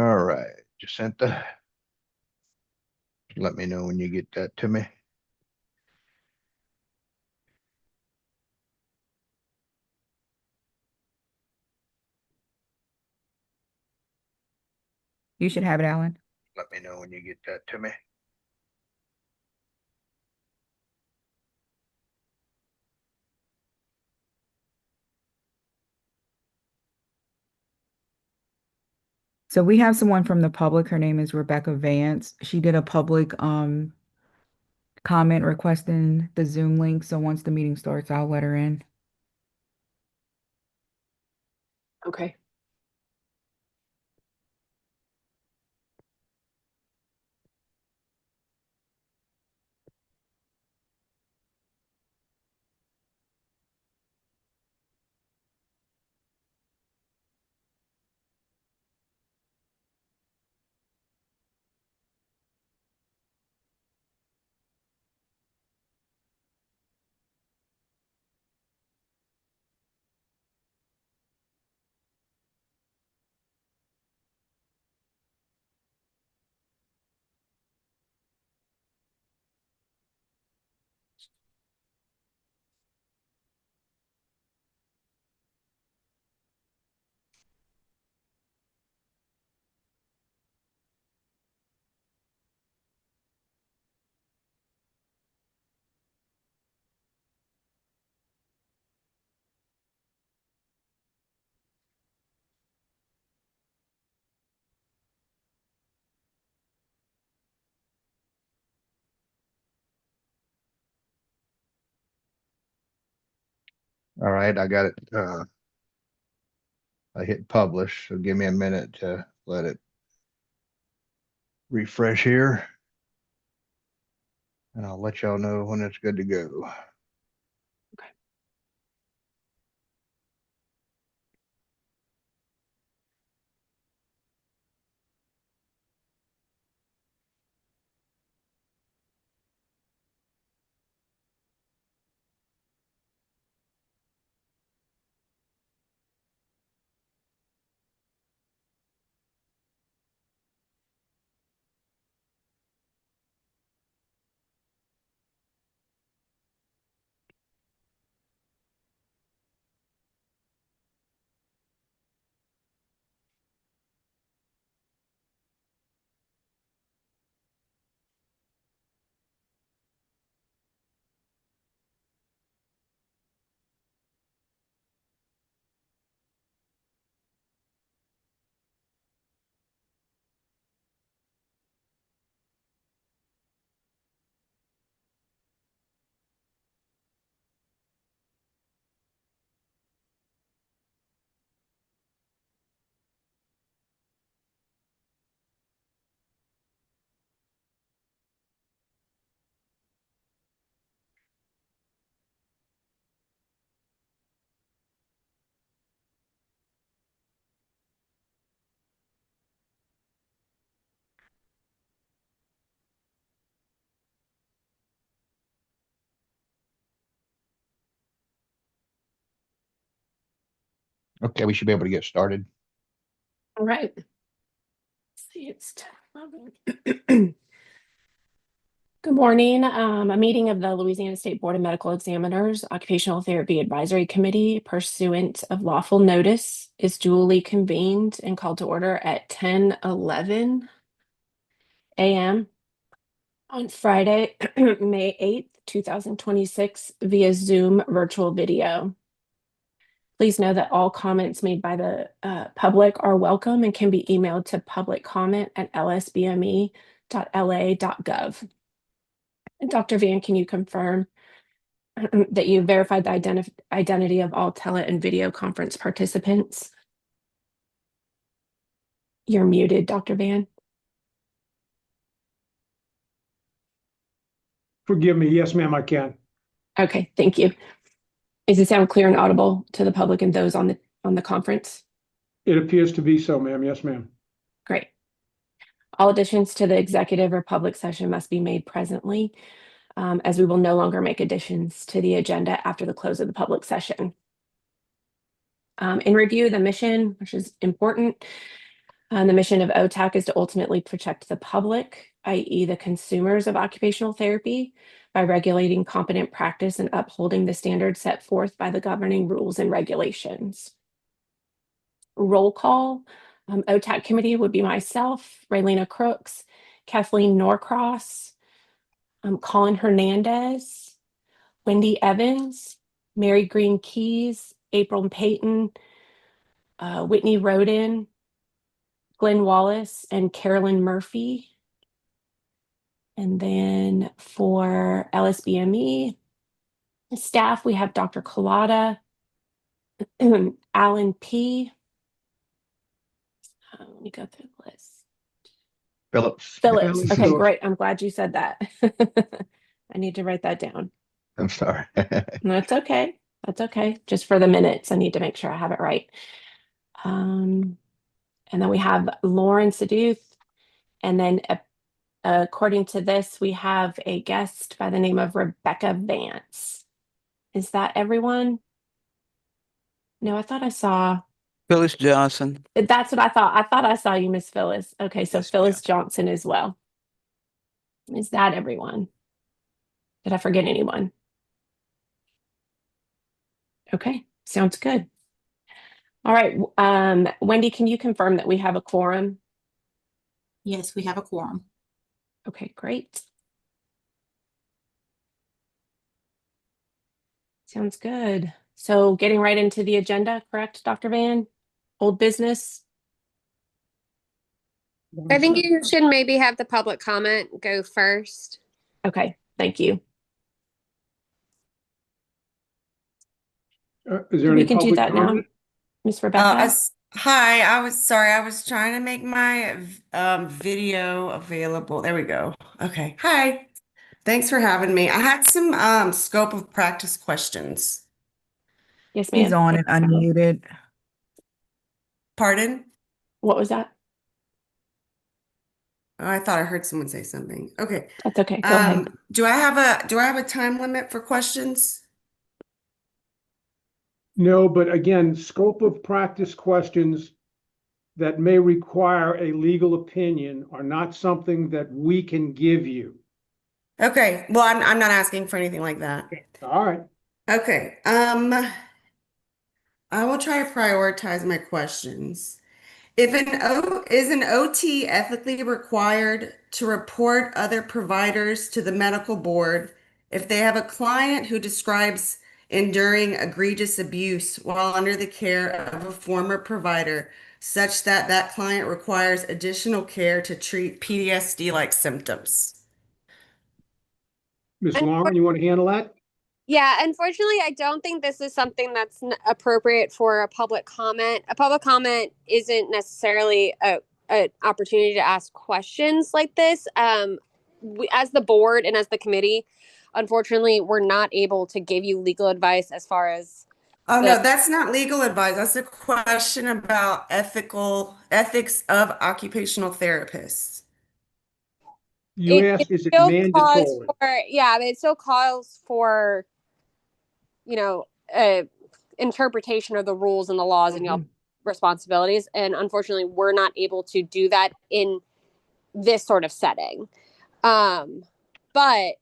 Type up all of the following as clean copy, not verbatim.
All right, Jacinta. Let me know when you get that to me. You should have it, Alan. Let me know when you get that to me. So we have someone from the public. Her name is Rebecca Vance. She did a public comment requesting the Zoom link. So once the meeting starts, I'll let her in. Okay. All right, I got it. I hit publish, so give me a minute to let it refresh here, and I'll let y'all know when it's good to go. Okay, we should be able to get started. All right. Let's see, it's 10:11. Good morning. A meeting of the Louisiana State Board of Medical Examiners Occupational Therapy Advisory Committee pursuant of lawful notice is duly convened and called to order at 10:11 a.m. on Friday, May 8th, 2026 via Zoom virtual video. Please know that all comments made by the public are welcome and can be emailed to publiccomment@lsbme.la.gov. And Dr. Van, can you confirm that you verified the identity of all tele and video conference participants? You're muted, Dr. Van. Forgive me. Yes, ma'am, I can. Okay, thank you. Is the sound clear and audible to the public and those on the conference? It appears to be so, ma'am. Yes, ma'am. Great. All additions to the executive or public session must be made presently, as we will no longer make additions to the agenda after the close of the public session. In review, the mission, which is important, The mission of OTAC is to ultimately protect the public, i.e. the consumers of occupational therapy, by regulating competent practice and upholding the standards set forth by the governing rules and regulations. Roll call. OTAC committee would be myself, Raylena Crooks, Kathleen Norcross, Colin Hernandez, Wendy Evans, Mary Green Keys, April Payton, Whitney Roden, Glenn Wallace, and Carolyn Murphy. And then for LSBME staff, we have Dr. Collada, Alan P. Let me go through the list. Phillips. Phillips. Phillips. Okay, great. I'm glad you said that. I need to write that down. I'm sorry. That's okay. That's okay. Just for the minutes, I need to make sure I have it right. And then we have Lauren Seduth. And then according to this, we have a guest by the name of Rebecca Vance. Is that everyone? No, I thought I saw. Phyllis Johnson. That's what I thought. I thought I saw you, Miss Phyllis. Okay, so Yes, Phyllis Johnson as well. Is that everyone? Did I forget anyone? Okay, sounds good. All right, Wendy, can you confirm that we have a quorum? Yes, we have a quorum. Okay, great. Sounds good. So getting right into the agenda, correct, Dr. Van? Old business? I think you should maybe have the public comment go first. Okay, thank you. Is there We any can do public that now. comment? Miss Rebecca? Hi, I was sorry. I was trying to make my video available. There we go. Okay. Hi. Thanks for having me. I had some scope of practice questions. Yes, He's ma'am. on and unmuted. Pardon? What was that? Oh, I thought I heard someone say something. Okay. That's okay. Go ahead. Do I have a time limit for questions? No, but again, scope of practice questions that may require a legal opinion are not something that we can give you. Okay. Well, I'm not asking for anything like that. All right. Okay. I will try to prioritize my questions. Is an OT ethically required to report other providers to the medical board if they have a client who describes enduring egregious abuse while under the care of a former provider, such that that client requires additional care to treat PTSD-like symptoms? Ms. Lauren, you want to handle that? Yeah, unfortunately, I don't think this is something that's appropriate for a public comment. A public comment isn't necessarily an opportunity to ask questions like this. We, as the board and as the committee, unfortunately, we're not able to give you legal advice as far as. Oh, no, that's not legal advice. That's a question about ethics of occupational therapists. You asked, is it still mandatory? calls for, yeah, but it still calls for, you know, interpretation of the rules and the laws and y'all responsibilities. And unfortunately, we're not able to do that in this sort of setting. But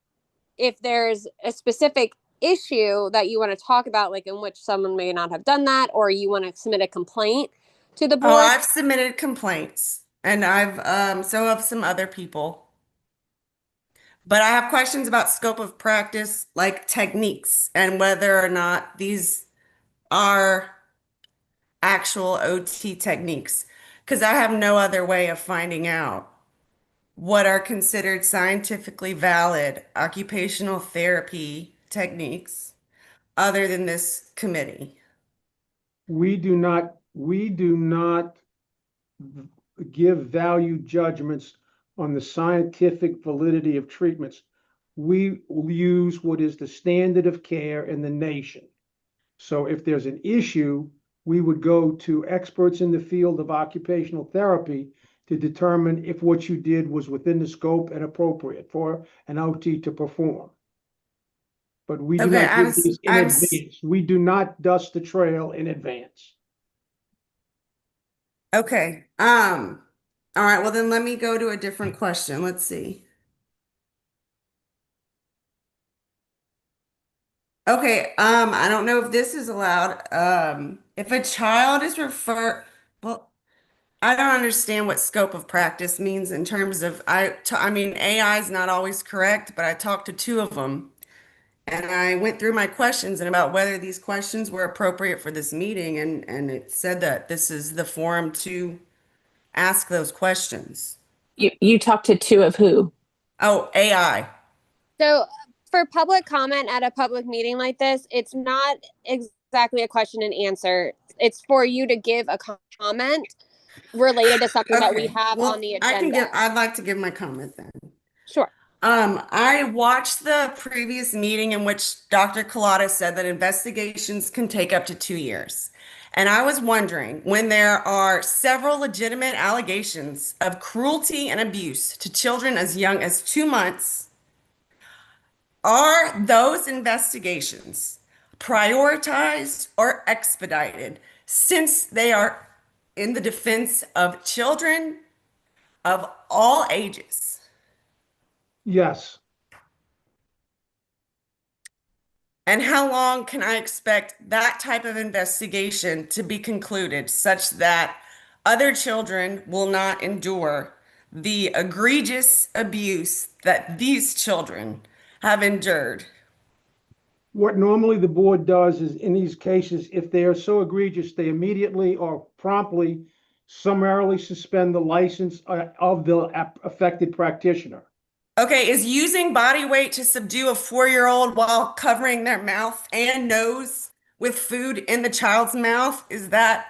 if there's a specific issue that you want to talk about, like in which someone may not have done that, or you want to submit a complaint to the board. Oh, I've submitted complaints, and so have some other people. But I have questions about scope of practice, like techniques, and whether or not these are actual OT techniques, because I have no other way of finding out what are considered scientifically valid occupational therapy techniques other than this committee. We do not give value judgments on the scientific validity of treatments. We use what is the standard of care in the nation. So if there's an issue, we would go to experts in the field of occupational therapy to determine if what you did was within the scope and appropriate for an OT to perform. But we do Okay, not give these in I'm advance. We do not dust the trail in advance. okay. All right, well then let me go to a different question. Let's see. Okay, I don't know if this is allowed. If a child is well, I don't understand what scope of practice means in terms of, I mean, AI is not always correct, but I talked to two of them and I went through my questions and about whether these questions were appropriate for this meeting, and it said that this is the forum to ask those questions. You talked to two of who? Oh, AI. So for public comment at a public meeting like this, it's not exactly a question and answer. It's for you to give a comment related to something that we Okay, have on well, the agenda. I'd like to give my comment then. Sure. I watched the previous meeting in which Dr. Collada said that investigations can take up to 2 years. And I was wondering, when there are several legitimate allegations of cruelty and abuse to children as young as 2 months, are those investigations prioritized or expedited since they are in the defense of children of all ages? Yes. And how long can I expect that type of investigation to be concluded such that other children will not endure the egregious abuse that these children have endured? What normally the board does is in these cases, if they are so egregious, they immediately or promptly summarily suspend the license of the affected practitioner. Okay, is using body weight to subdue a 4-year-old while covering their mouth and nose with food in the child's mouth, does that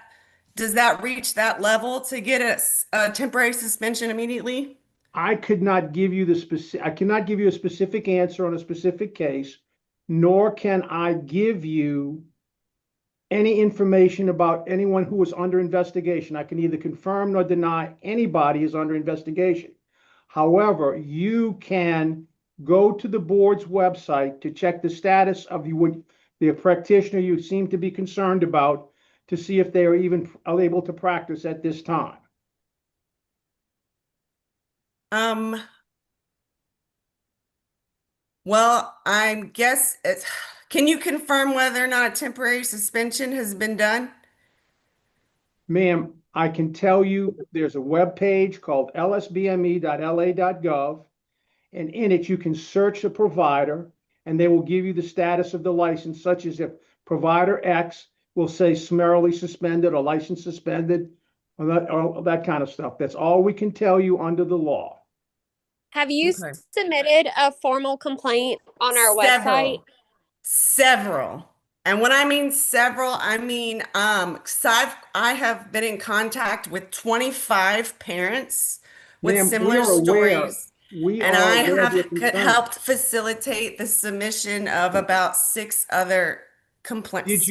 reach that level to get a temporary suspension immediately? I could not give you I cannot give you a specific answer on a specific case, nor can I give you any information about anyone who is under investigation. I can neither confirm nor deny anybody is under investigation. However, you can go to the board's website to check the status of the practitioner you seem to be concerned about to see if they are even able to practice at this time. Um, well, I guess can you confirm whether or not a temporary suspension has been done? Ma'am, I can tell you there's a web page called lsbme.la.gov, and in it you can search a provider and they will give you the status of the license, such as if provider X will say summarily suspended or license suspended or that kind of stuff. That's all we can tell you under the law. Have you Okay. submitted a formal complaint on our website? Several. And when I mean several, I mean, 'cause I have been in contact with 25 parents with Ma'am, similar stories, we and are I aware of have your concern. helped facilitate the submission of about 6 other Did complaints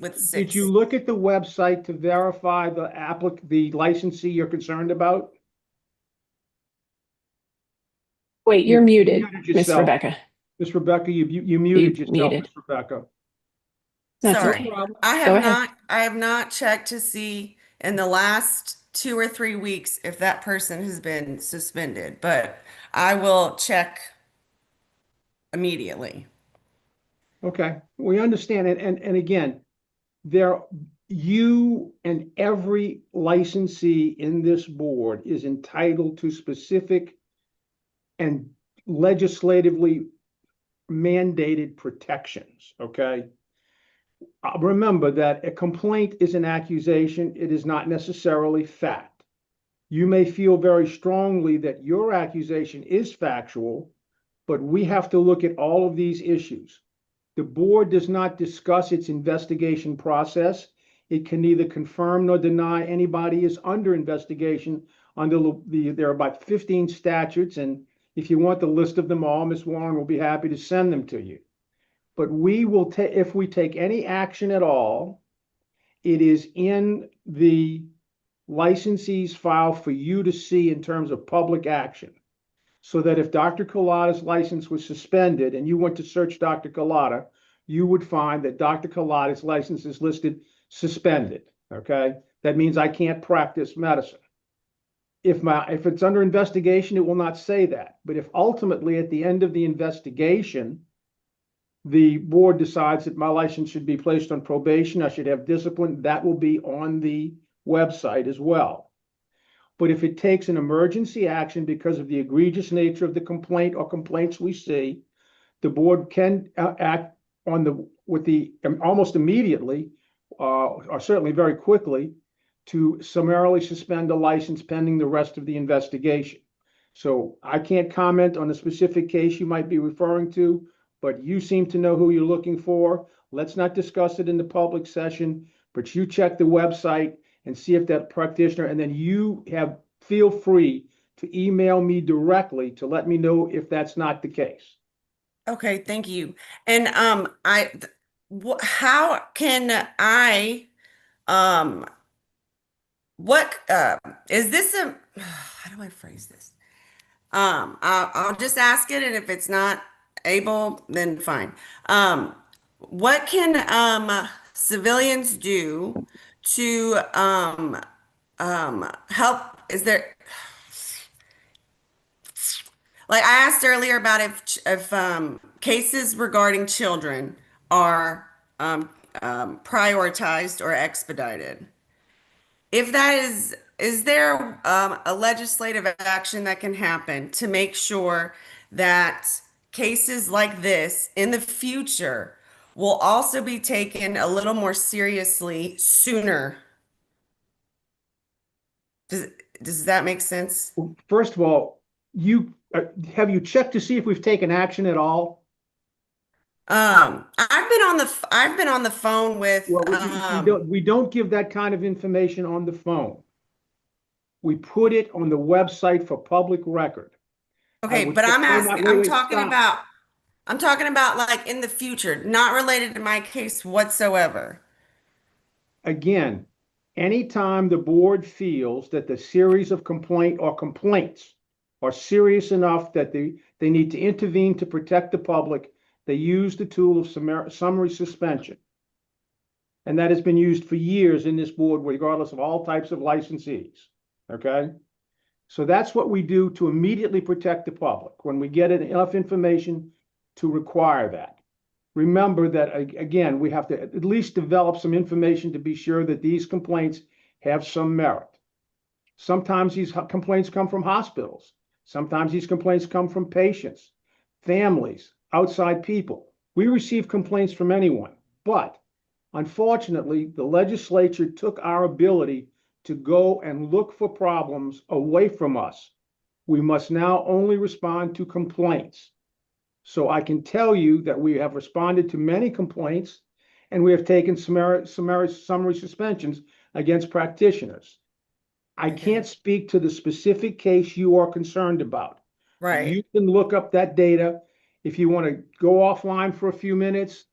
with did you 6. look at the website to verify the licensee you're concerned about? Wait, you're You muted, muted Miss yourself. Rebecca. Miss Rebecca, you muted You yourself, muted. Miss Rebecca. That's Sorry. okay. problem. Go ahead. I have not checked to see in the last 2 or 3 weeks if that person has been suspended, but I will check immediately. Okay, we understand it. And again, you and every licensee in this board is entitled to specific and legislatively mandated protections, okay? Remember that a complaint is an accusation. It is not necessarily fact. You may feel very strongly that your accusation is factual, but we have to look at all of these issues. The board does not discuss its investigation process. It can neither confirm nor deny anybody is under investigation under there are about 15 statutes, and if you want the list of them all, Ms. Warren will be happy to send them to you. But we will take, if we take any action at all, it is in the licensee's file for you to see in terms of public action. So that if Dr. Collada's license was suspended and you went to search Dr. Collada, you would find that Dr. Collada's license is listed suspended, okay? That means I can't practice medicine. if it's under investigation, it will not say that. But if ultimately at the end of the investigation, the board decides that my license should be placed on probation, I should have discipline, that will be on the website as well. But if it takes an emergency action because of the egregious nature of the complaint or complaints we see, the board can act almost immediately, or certainly very quickly, to summarily suspend a license pending the rest of the investigation. So I can't comment on the specific case you might be referring to, but you seem to know who you're looking for. Let's not discuss it in the public session, but you check the website and see if that practitioner, and then feel free to email me directly to let me know if that's not the case. Okay, thank you. And how can I what is this a how do I phrase this? I'll just ask it, and if it's not able, then fine. What can civilians do to help? Is there, like I asked earlier about if cases regarding children are prioritized or expedited? If that is there a legislative action that can happen to make sure that cases like this in the future will also be taken a little more seriously sooner? Does, does that make sense? First of all, have you checked to see if we've taken action at all? I've been on the phone with Well, we don't give that kind of information on the phone. We put it on the website for public record. okay, would but I'm prefer not- asking, wait, stop. I'm talking about like in the future, not related to my case whatsoever. Again, anytime the board feels that the series of complaints are serious enough that they need to intervene to protect the public, they use the tool of summary suspension. And that has been used for years in this board, regardless of all types of licensees. Okay? So that's what we do to immediately protect the public when we get enough information to require that. Remember that, again, we have to at least develop some information to be sure that these complaints have some merit. Sometimes these complaints come from hospitals. Sometimes these complaints come from patients, families, outside people. We receive complaints from anyone, but unfortunately, the legislature took our ability to go and look for problems away from us. We must now only respond to complaints. So I can tell you that we have responded to many complaints, and we have taken summary suspensions against practitioners. I can't speak to the specific case you are concerned about. Right. You can look up that data. If you want to go offline for a few minutes,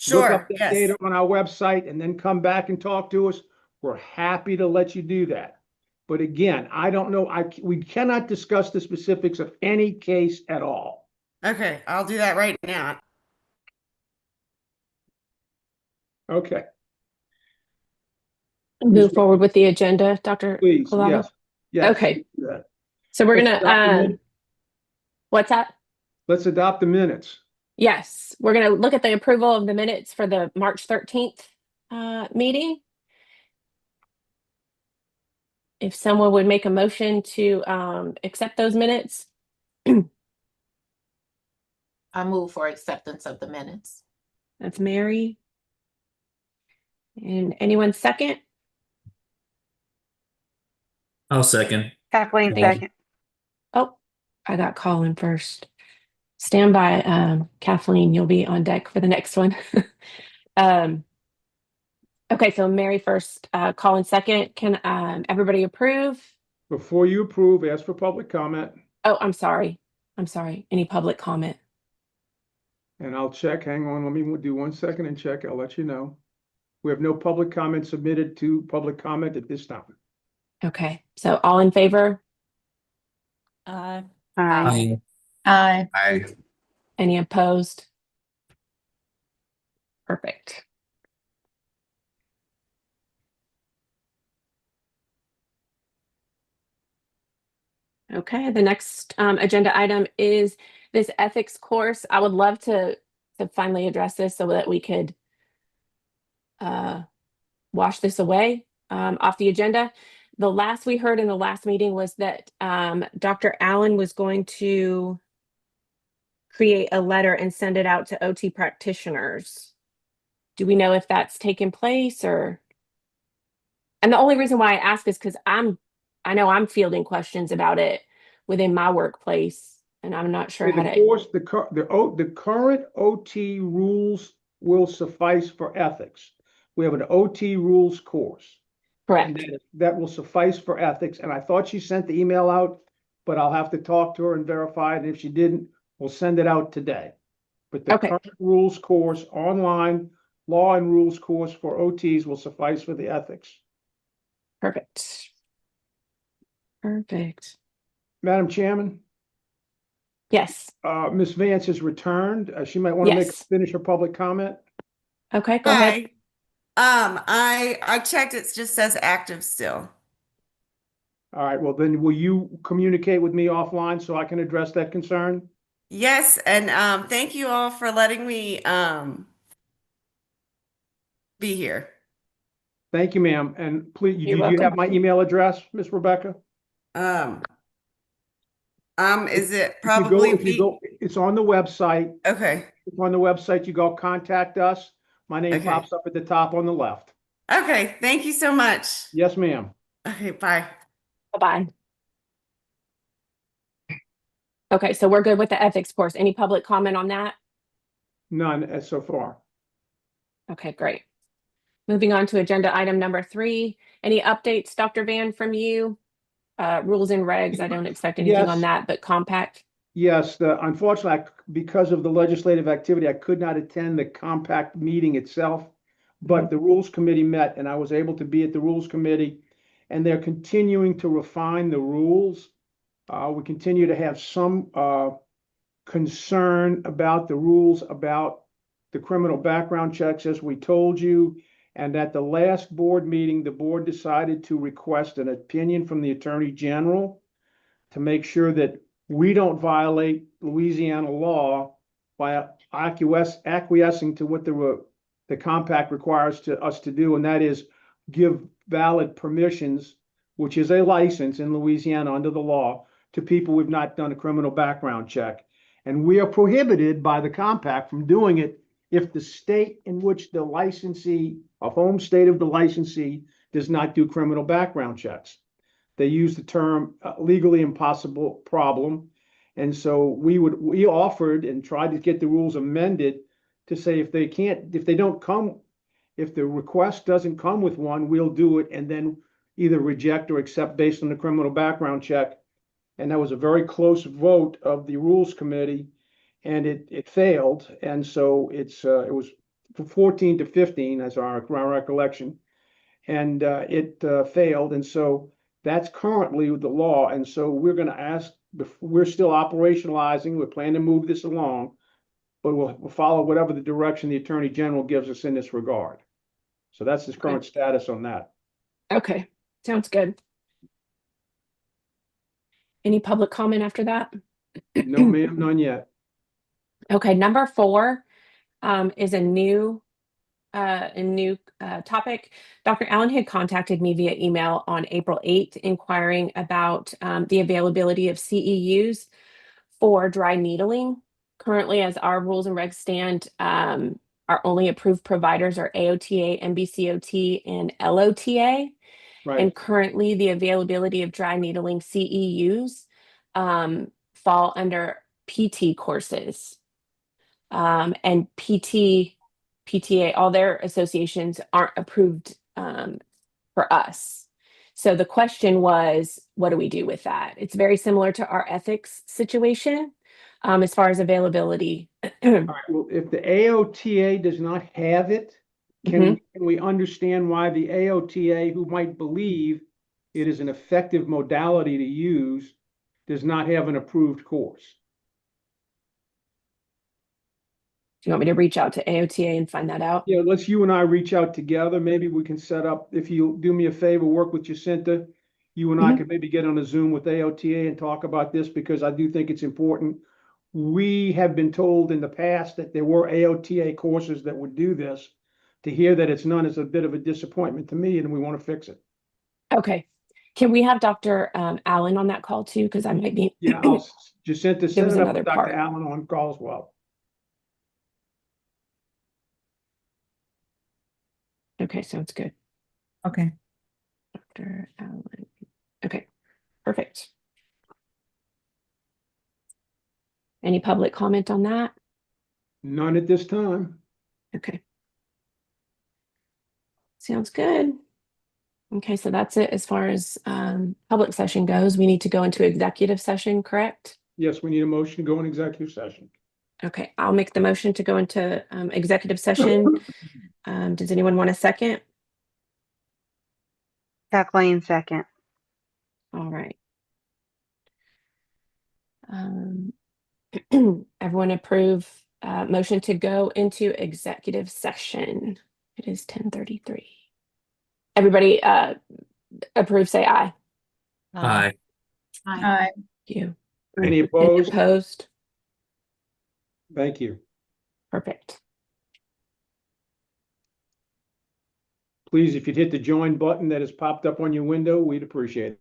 look Sure. up that Yes. data on our website and then come back and talk to us. We're happy to let you do that. But again, I don't know. We cannot discuss the specifics of any case at all. Okay, I'll do that right now. Okay, Move forward with the agenda, Dr. please. Collado. Yes. Yes. Okay. do that. So we're Let's gonna, adopt the minutes. what's that? Let's adopt the minutes. Yes, we're gonna look at the approval of the minutes for the March 13th meeting. If someone would make a motion to accept those minutes. I move for acceptance of the minutes. That's Mary. And anyone second? I'll second. Kathleen Thank you. second. Oh, I got Colin first. Stand by, Kathleen, you'll be on deck for the next one. Okay, so Mary first, Colin second. Can everybody approve? Before you approve, ask for public comment, Oh, I'm sorry. I'm sorry. Any public comment? and I'll check. Hang on, let me do 1 second and check. I'll let you know. We have no public comment submitted to public comment at this time. Okay, so all in favor? Aye. Aye. Aye. Aye. Any opposed? Perfect. Okay, the next agenda item is this ethics course. I would love to finally address this so that we could wash this away off the agenda. The last we heard in the last meeting was that Dr. Allen was going to create a letter and send it out to OT practitioners. Do we know if that's taken place or? And the only reason why I ask is because I know I'm fielding questions about it within my workplace, and I'm not sure how The to. course, the current OT rules will suffice for ethics. We have an OT rules course. And Correct. that will suffice for ethics. And I thought she sent the email out, but I'll have to talk to her and verify it. And if she didn't, we'll send it out today. But the Okay. current rules course, online law and rules course for OTs will suffice for the ethics. Perfect. Perfect. Madam Chairman, Yes. Ms. Vance has returned. She might want to Yes. finish her public comment. Okay, go ahead. Hi. I checked, it just says active still. All right, well then will you communicate with me offline so I can address that concern? Yes, and thank you all for letting me be here. Thank you, ma'am. And please, You're do you have welcome. my email address, Miss Rebecca? Is it If you probably go, it's on the website. Okay. It's on the website, you go contact us. My name Okay. pops up at the top on the left. Okay, thank you so much. Yes, ma'am. Okay, bye. Bye-bye. Okay, so we're good with the ethics course. Any public comment on that? None so far. Okay, great. Moving on to agenda item number 3. Any updates, Dr. Van, from you? Rules and regs, I don't expect anything on Yes. that, but compact. Yes, unfortunately, because of the legislative activity, I could not attend the compact meeting itself. But the Rules Committee met and I was able to be at the Rules Committee and they're continuing to refine the rules. We continue to have some concern about the rules about the criminal background checks, as we told you. And at the last board meeting, the board decided to request an opinion from the Attorney General to make sure that we don't violate Louisiana law by acquiescing to what the compact requires us to do, and that is give valid permissions, which is a license in Louisiana under the law, to people who've not done a criminal background check. And we are prohibited by the compact from doing it if the state in which the licensee, a home state of the licensee, does not do criminal background checks. They use the term legally impossible problem. And so we offered and tried to get the rules amended to say if the request doesn't come with one, we'll do it and then either reject or accept based on the criminal background check. And that was a very close vote of the Rules Committee, and it failed. And so it was 14 to 15 as our recollection, and it failed. And so that's currently the law. And so we're going to ask, we're still operationalizing, we plan to move this along, but we'll follow whatever the direction the Attorney General gives us in this regard. So that's the current status on that. Okay, sounds good. Any public comment after that? No, ma'am, none yet. Okay, number 4 is a new topic. Dr. Allen had contacted me via email on April 8th, inquiring about the availability of CEUs for dry needling. Currently, as our rules and regs stand, our only approved providers are AOTA, MBCOT, and LOTA. Right. And currently, the availability of dry needling CEUs fall under PT courses. And PTA, all their associations aren't approved for us. So the question was, what do we do with that? It's very similar to our ethics situation as far as availability. All right, well, if the AOTA does not have it, can we understand why the AOTA, who might believe it is an effective modality to use, does not have an approved course? Do you want me to reach out to AOTA and find that out? Yeah, you and I reach out together. Maybe we can set up, if you do me a favor, work with Jacinta you and I Mhm. could maybe get on a Zoom with AOTA and talk about this, because I do think it's important. We have been told in the past that there were AOTA courses that would do this. To hear that it's none is a bit of a disappointment to me, and we want to fix it. Okay. Can we have Dr. Allen on that call too? Because I might be. Yeah, Jacinta, There set was it up another with Dr. part. Allen on call as well. Okay, sounds good. Okay. Dr. Allen. Okay, perfect. Any public comment on that? None at this time. Okay. Sounds good. Okay, so that's it as far as public session goes. We need to go into executive session, correct? Yes, we need a motion to go in executive session. Okay, I'll make the motion to go into executive session. Does anyone want a second? Kathleen, second. All right. Everyone approve motion to go into executive session. It is 10:33. Everybody approve, say aye. Aye. Aye. Thank you. Any Any opposed? opposed? Thank you. Perfect. Please, if you'd hit the join button that has popped up on your window, we'd appreciate it.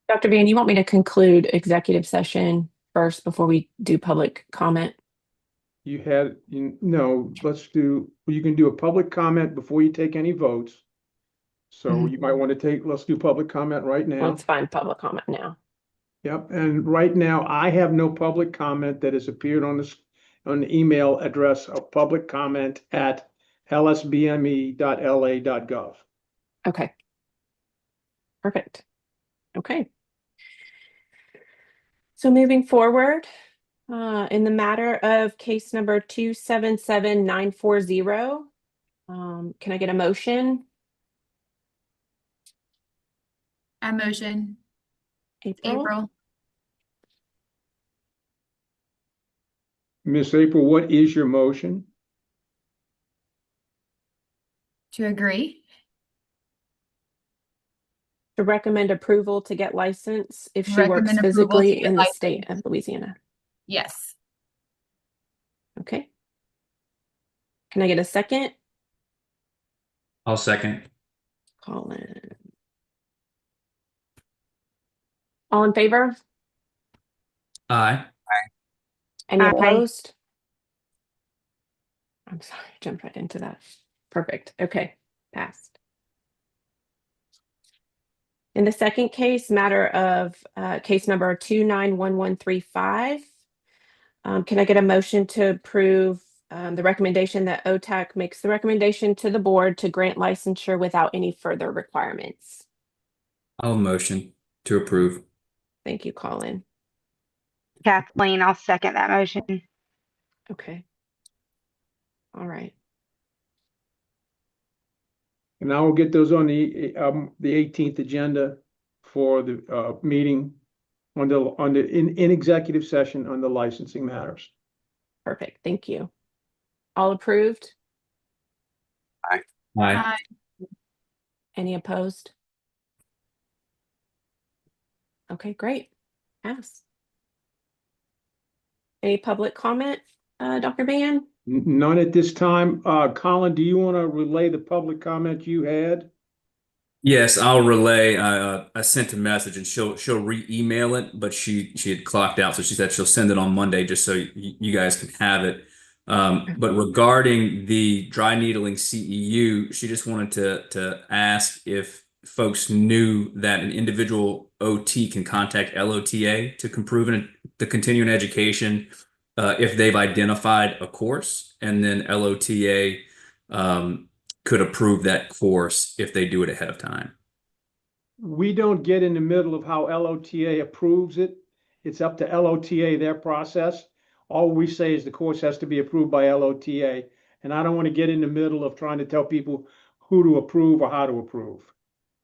Dr. Van, you want me to conclude executive session first before we do public comment? No, you can do a public comment before you take any votes. So you might want to let's do public comment right now. Let's find public comment now. Yep, and right now I have no public comment that has appeared on the email address of publiccomment@lsbme.la.gov. Okay. Perfect. Okay. So moving forward, in the matter of case number 277940, can I get a motion? I motion. April? April. Miss April, what is your motion? To agree. To recommend approval to get license if she works Recommend approval to physically get in the license. state of Louisiana. Yes. Okay. Can I get a second? I'll second. Colin. All in favor? Aye. Any Aye. opposed? I'm sorry, I jumped right into that. Perfect. Okay, passed. In the second case, matter of case number 291135, can I get a motion to approve the recommendation that OTAC makes the recommendation to the board to grant licensure without any further requirements? I'll motion to approve. Thank you, Colin. Kathleen, I'll second that motion. Okay. All right. And I will get those on the 18th agenda for the meeting in executive session on the licensing matters. Perfect. Thank you. All approved? Aye. Any opposed? Okay, great. Pass. Any public comment, Dr. Van? None at this time. Colin, do you want to relay the public comment you had? Yes, I'll relay. I sent a message and she'll re-email it, but she had clocked out, so she said she'll send it on Monday just so you guys can have it. But regarding the dry needling CEU, she just wanted to ask if folks knew that an individual OT can contact LOTA to improve the continuing education if they've identified a course, and then LOTA could approve that course if they do it ahead of time. We don't get in the middle of how LOTA approves it. It's up to LOTA, their process. All we say is the course has to be approved by LOTA. And I don't want to get in the middle of trying to tell people who to approve or how to approve.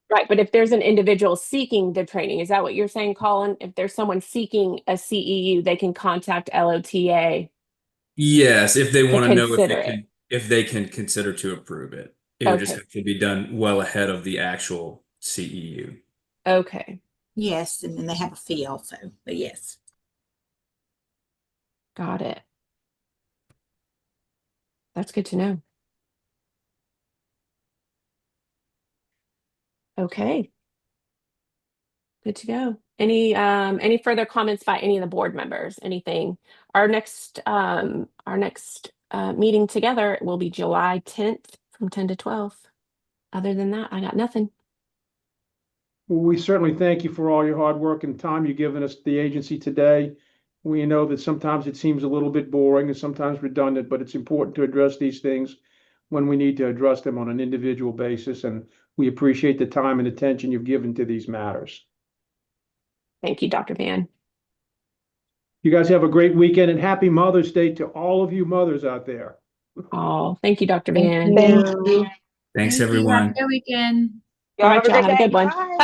Right, but if there's an individual seeking the training, is that what you're saying, Colin? If there's someone seeking a CEU, they can contact LOTA. Yes, if they want to know consider if they can consider to approve it. It would just have to be done well ahead of the actual CEU. Okay, Yes, and then they have a fee also, but yes. got it. That's good to know. Okay. Good to go. Any further comments by any of the board members? Anything? Our next meeting together will be July 10th from 10 to 12. Other than that, I got nothing. Well, we certainly thank you for all your hard work and time you've given us the agency today. We know that sometimes it seems a little bit boring and sometimes redundant, but it's important to address these things when we need to address them on an individual basis. And we appreciate the time and attention you've given to these matters. Thank you, Dr. Van. You guys have a great weekend and happy Mother's Day to all of you mothers out there. Oh, thank you, Dr. Van. Thank you. Thanks, Thank you. everyone. Have a good weekend. All right, y'all have a good one. Bye.